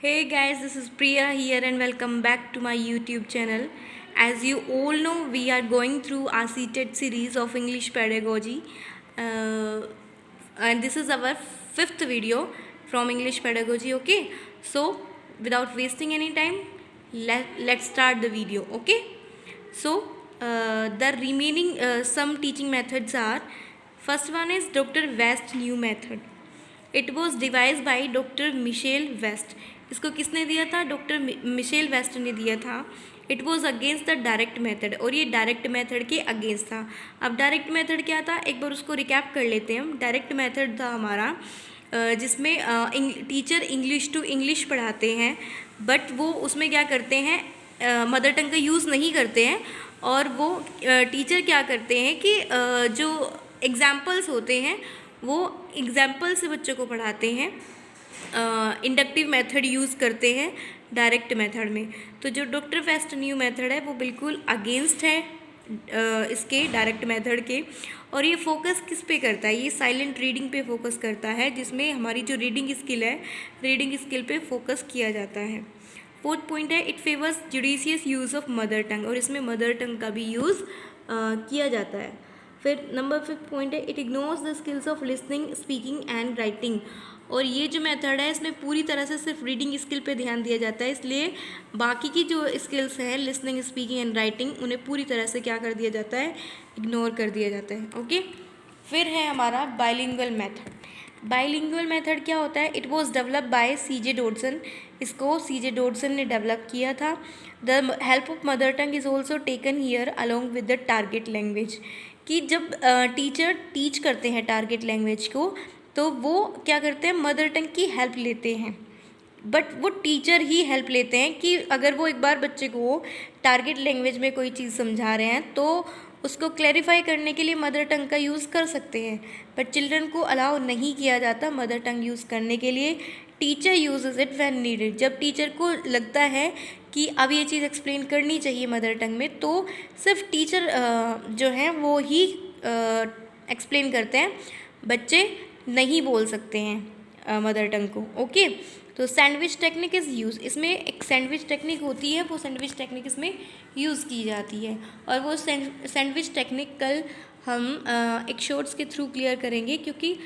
Hey guys, this is Priya here and welcome back to my YouTube channel. As you all know, we are going through our seated series of English pedagogy, uh, and this is our fifth video from English pedagogy. Okay, so without wasting any time, let's start the video. Okay, so the remaining some teaching methods are: first one is Dr. West new method. It was devised by doctor Michelle West. इसको किसने दिया था? Doctor Michelle waste ने दिया था. It was against the direct method, और ये direct method के अगेंस्ट था. अब डायरेक्ट मेथड क्या था, एक बार उसको रिकैप कर लेते हैं हम. डायरेक्ट मेथड था हमारा जिसमें टीचर इंग्लिश टू इंग्लिश पढ़ाते हैं, बट वो उसमें क्या करते हैं, मदर टंग का यूज़ नहीं करते हैं. और वो टीचर क्या करते हैं कि जो एग्ज़ाम्पल्स होते हैं वो एग्जाम्पल से बच्चों को पढ़ाते हैं. इंडक्टिव मेथड यूज़ करते हैं डायरेक्ट मेथड में. तो जो डॉक्टर वेस्ट न्यू मेथड है वो बिल्कुल अगेंस्ट है इसके डायरेक्ट मेथड के. और ये फोकस किस पे करता है? ये साइलेंट रीडिंग पे फोकस करता है, जिसमें हमारी जो रीडिंग स्किल है, रीडिंग स्किल पे फोकस किया जाता है. फोर्थ पॉइंट है it favours judicious use of mother tongue, और इसमें मदर टंग का भी यूज़ किया जाता है. फिर नंबर फिफ्थ पॉइंट है it ignores the skills of listening, speaking and writing. और ये जो मेथड है इसमें पूरी तरह से सिर्फ रीडिंग स्किल पे ध्यान दिया जाता है, इसलिए बाकी की जो स्किल्स हैं लिसनिंग, स्पीकिंग एंड राइटिंग, उन्हें पूरी तरह से क्या कर दिया जाता है, इग्नोर कर दिया जाता है. ओके. फिर है हमारा बाइलिंगुअल मेथड. बाइलिंगुअल मेथड क्या होता है? इट वॉज डेवलप बाय सीजे डॉडसन. इसको सीजे डॉडसन ने डेवलप किया था. The help of mother tongue is also taken here along with the target language. कि जब टीचर टीच करते हैं टारगेट लैंग्वेज को, तो वो क्या करते हैं, मदर टंग की हेल्प लेते हैं. बट वो टीचर ही हेल्प लेते हैं कि अगर वो एक बार बच्चे को टारगेट लैंग्वेज में कोई चीज़ समझा रहे हैं तो उसको क्लैरिफाई करने के लिए मदर टंग का यूज़ कर सकते हैं. बट चिल्ड्रन को अलाउ नहीं किया जाता मदर टंग यूज़ करने के लिए. Teacher uses it when needed. जब टीचर को लगता है कि अब ये चीज़ एक्सप्लेन करनी चाहिए मदर टंग में, तो सिर्फ टीचर जो हैं वो ही एक्सप्लेन करते हैं. बच्चे नहीं बोल सकते हैं मदर टंग को. ओके. तो सैंडविच टेक्निक इज़ यूज़. इसमें एक सैंडविच टेक्निक होती है, वो सैंडविच टेक्निक इसमें यूज़ की जाती है. और वो सैंडविच टेक्निक कल हम एक शॉर्ट्स के थ्रू क्लियर करेंगे, क्योंकि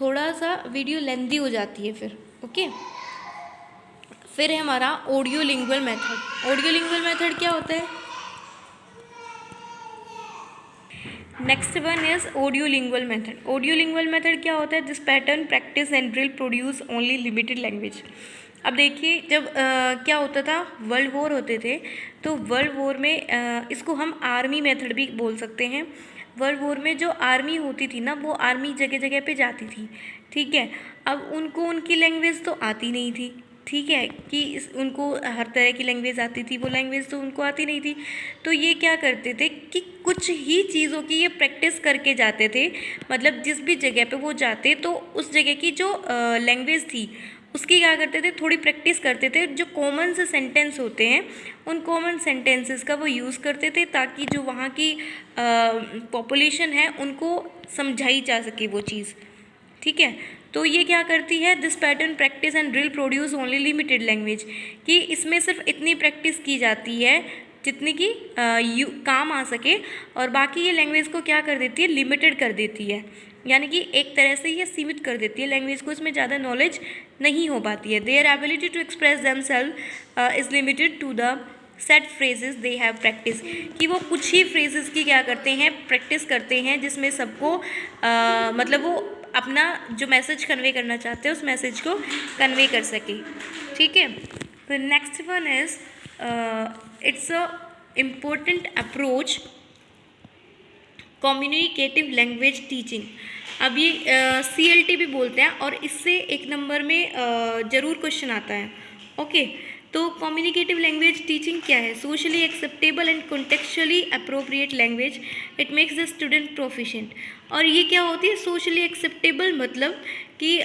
थोड़ा सा वीडियो लेंदी हो जाती है फिर. ओके. फिर है हमारा audio lingual method. Audio lingual method क्या होता है? Next one is audio lingual method. Audio lingual method क्या होता है? This pattern practice and drill produce only limited language. अब देखिए, जब क्या होता था, वर्ल्ड वॉर होते थे, तो वर्ल्ड वॉर में इसको हम आर्मी मेथड भी बोल सकते हैं. वर्ल्ड वॉर में जो आर्मी होती थी ना, वो आर्मी जगह जगह पे जाती थी. ठीक है. अब उनको उनकी लैंग्वेज तो आती नहीं थी. ठीक है, कि उनको हर तरह की लैंग्वेज आती थी, वो लैंग्वेज तो उनको आती नहीं थी. तो ये क्या करते थे कि कुछ ही चीज़ों की ये प्रैक्टिस करके जाते थे. मतलब जिस भी जगह पे वो जाते, तो उस जगह की जो लैंग्वेज थी उसकी क्या करते थे, थोड़ी प्रैक्टिस करते थे. जो कॉमन से सेंटेंस होते हैं, उन कॉमन सेंटेंसेस का वो यूज़ करते थे, ताकि जो वहाँ की पॉपुलेशन है उनको समझाई जा सके वो चीज़. ठीक है. तो ये क्या करती है, this pattern practice and drill produce only limited language. कि इसमें सिर्फ इतनी प्रैक्टिस की जाती है जितनी कि काम आ सके, और बाकी ये लैंग्वेज को क्या कर देती है, लिमिटेड कर देती है. यानी कि एक तरह से ये सीमित कर देती है लैंग्वेज को, इसमें ज़्यादा नॉलेज नहीं हो पाती है. Their ability to express themselves is limited to the set phrases they have practice. कि वो कुछ ही फ्रेजेस की क्या करते हैं, प्रैक्टिस करते हैं, जिसमें सबको मतलब वो अपना जो मैसेज कन्वे करना चाहते हैं उस मैसेज को कन्वे कर सके. ठीक है. फिर next one is it's a important approach communicative language teaching. अब ये CLT भी बोलते हैं, और इससे एक नंबर में ज़रूर क्वेश्चन आता है. ओके. तो कम्युनिकेटिव लैंग्वेज टीचिंग क्या है? Socially acceptable and contextually appropriate language, it makes the student proficient. और ये क्या होती है सोशली एक्सेप्टेबल? मतलब कि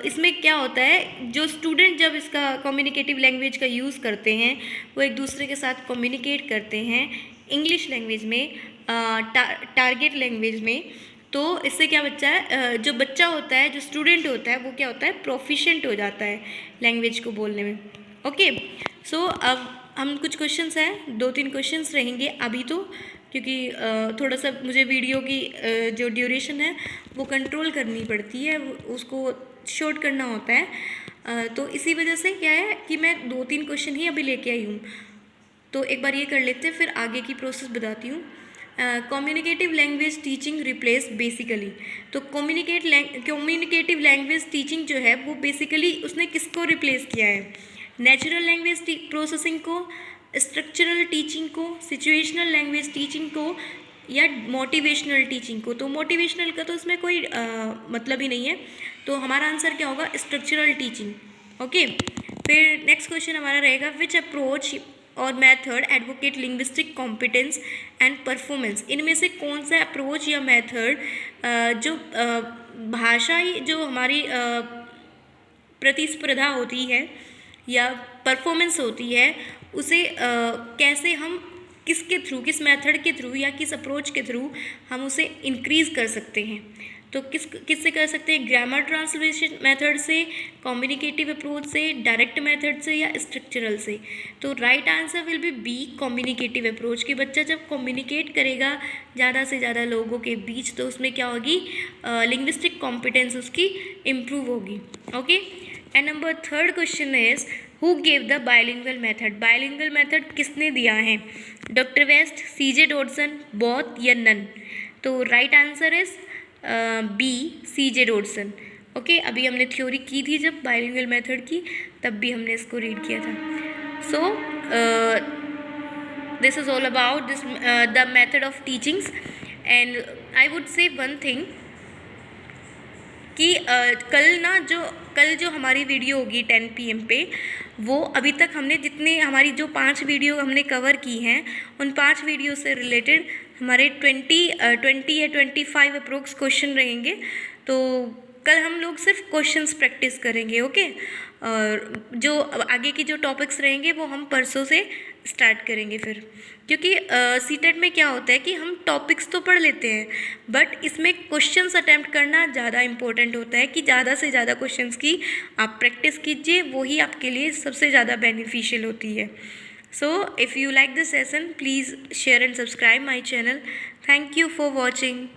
इसमें क्या होता है, जो स्टूडेंट जब इसका कम्युनिकेटिव लैंग्वेज का यूज़ करते हैं, वो एक दूसरे के साथ कम्युनिकेट करते हैं इंग्लिश लैंग्वेज में, टारगेट लैंग्वेज में, तो इससे क्या बच्चा है, जो बच्चा होता है, जो स्टूडेंट होता है, वो क्या होता है, प्रोफिशिएंट हो जाता है लैंग्वेज को बोलने में। ओके, सो अब हम कुछ क्वेश्चंस हैं, 2-3 क्वेश्चंस रहेंगे अभी तो, क्योंकि थोड़ा सा मुझे वीडियो की जो ड्यूरेशन है वो कंट्रोल करनी पड़ती है, उसको शॉर्ट करना होता है, तो इसी वजह से क्या है कि मैं 2-3 क्वेश्चन ही अभी लेके आई हूँ। तो एक बार ये कर लेते हैं, फिर आगे की प्रोसेस बताती हूँ। Communicative language teaching replace basically, तो कम्युनिकेटिव लैंग्वेज टीचिंग जो है वो बेसिकली उसने किसको रिप्लेस किया है, नेचुरल लैंग्वेज प्रोसेसिंग को, स्ट्रक्चरल टीचिंग को, सिचुएशनल लैंग्वेज टीचिंग को, या मोटिवेशनल टीचिंग को। तो मोटिवेशनल का तो इसमें कोई मतलब ही नहीं है, तो हमारा आंसर क्या होगा, स्ट्रक्चरल टीचिंग। ओके, फिर नेक्स्ट क्वेश्चन हमारा रहेगा, विच अप्रोच और method advocate linguistic competence and performance, इनमें से कौन सा अप्रोच या मेथड जो भाषाई जो हमारी प्रतिस्पर्धा होती है या परफॉर्मेंस होती है, उसे कैसे हम किसके थ्रू, किस मेथड के थ्रू या किस अप्रोच के थ्रू हम उसे इंक्रीज़ कर सकते हैं। तो किससे कर सकते हैं, ग्रामर ट्रांसलेशन मेथड से, कम्युनिकेटिव अप्रोच से, डायरेक्ट मेथड से, या स्ट्रक्चरल से। तो right answer will be B, communicative approach. कि बच्चा जब कम्युनिकेट करेगा ज़्यादा से ज़्यादा लोगों के बीच, तो उसमें क्या होगी, लिंग्विस्टिक कॉम्पिटेंस उसकी इम्प्रूव होगी। Okay, and number third question is, who gave the bilingual method, bilingual method किसने दिया है, doctor West, C J Dodson, both या नन। तो right answer is B, C J Dodson. Okay, अभी हमने थ्योरी की थी जब बायलिंगुअल मेथड की, तब भी हमने इसको रीड किया था। So this is all about this the method of teachings, and I would say one thing कि कल जो हमारी वीडियो होगी 10 PM पे, वो अभी तक हमने जितने हमारी जो 5 वीडियो हमने कवर की हैं, उन 5 वीडियो से रिलेटेड हमारे 20 या 25 अप्रोक्स क्वेश्चन रहेंगे। तो कल हम लोग सिर्फ क्वेश्चंस प्रैक्टिस करेंगे। ओके, और जो आगे की जो टॉपिक्स रहेंगे वो हम परसों से स्टार्ट करेंगे फिर, क्योंकि सीटेट में क्या होता है कि हम टॉपिक्स तो पढ़ लेते हैं, बट इसमें क्वेश्चंस अटैम्प्ट करना ज़्यादा इम्पोर्टेंट होता है कि ज़्यादा से ज़्यादा क्वेश्चंस की आप प्रैक्टिस कीजिए, वही आपके लिए सबसे ज़्यादा बेनिफिशियल होती है। So if you like this session, please share and subscribe my channel. Thank you for watching.